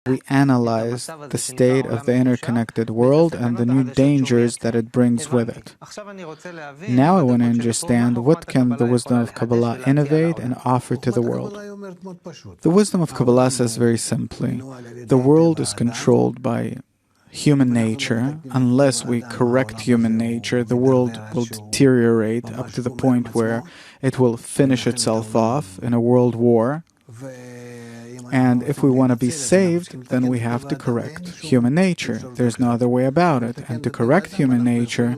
We analyze the state of the interconnected world and the new dangers that it brings with it. Now I want to understand what can the wisdom of Kabbalah innovate and offer to the world. The wisdom of Kabbalah says very simply, the world is controlled by human nature. Unless we correct human nature, the world will deteriorate up to the point where it will finish itself off in a world war. And if we want to be saved, then we have to correct human nature. There's no other way about it. And to correct human nature,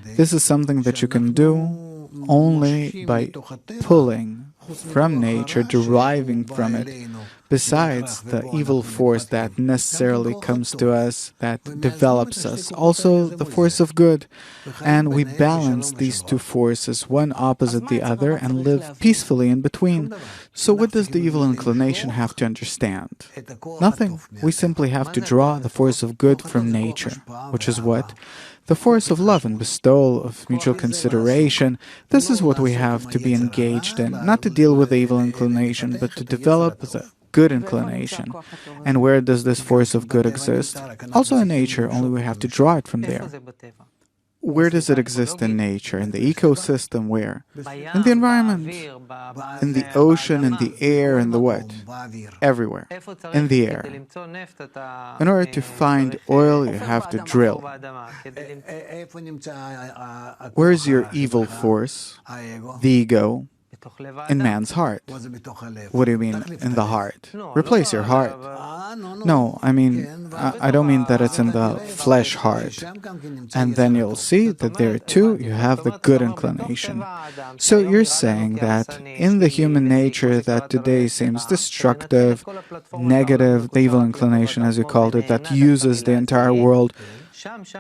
this is something that you can do only by pulling from nature, deriving from it, besides the evil force that necessarily comes to us, that develops us, also the force of good. And we balance these two forces, one opposite the other, and live peacefully in between. So what does the evil inclination have to understand? Nothing. We simply have to draw the force of good from nature, which is what? The force of love and bestowal, of mutual consideration. This is what we have to be engaged in, not to deal with the evil inclination, but to develop the good inclination. And where does this force of good exist? Also in nature, only we have to draw it from there. Where does it exist in nature? In the ecosystem, where? In the environment, in the ocean, in the air, in the what? Everywhere. In the air. In order to find oil, you have to drill. Where is your evil force, the ego? In man's heart. What do you mean, in the heart? Replace your heart. No, I mean, I don't mean that it's in the flesh heart. And then you'll see that there too you have the good inclination. So you're saying that in the human nature that today seems destructive, negative, the evil inclination as you called it, that uses the entire world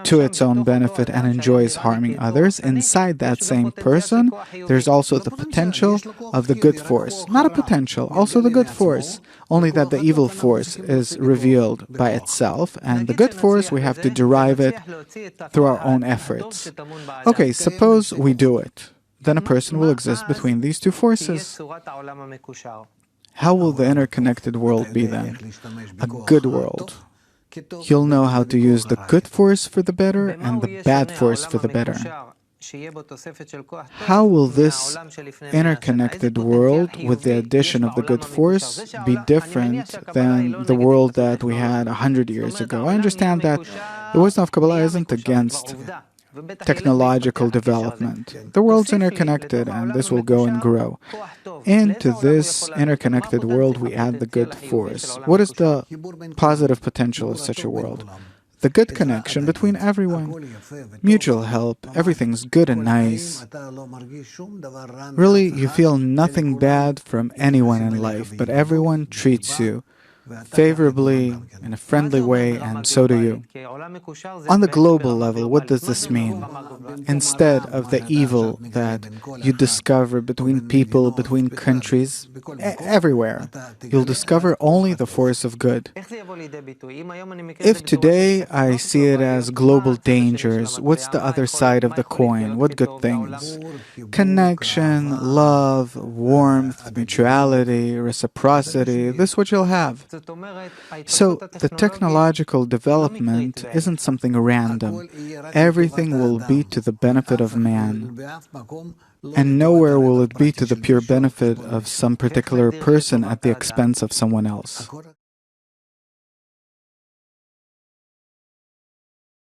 to its own benefit and enjoys harming others, inside that same person, there's also the potential of the good force. Not a potential, also the good force. Only that the evil force is revealed by itself, and the good force, we have to derive it through our own efforts. Okay, suppose we do it. Then a person will exist between these two forces. How will the interconnected world be then? A good world. You'll know how to use the good force for the better and the bad force for the better. How will this interconnected world, with the addition of the good force, be different than the world that we had 100 years ago? I understand that the wisdom of Kabbalah isn't against technological development. The world's interconnected, and this will go and grow. Into this interconnected world, we add the good force. What is the positive potential of such a world? The good connection between everyone. Mutual help, everything's good and nice. Really, you feel nothing bad from anyone in life, but everyone treats you favorably, in a friendly way, and so do you. On the global level, what does this mean? Instead of the evil that you discover between people, between countries, everywhere, you'll discover only the force of good. If today I see it as global dangers, what's the other side of the coin? What good things? Connection, love, warmth, mutuality, reciprocity, this is what you'll have. So the technological development isn't something random. Everything will be to the benefit of man. And nowhere will it be to the pure benefit of some particular person at the expense of someone else.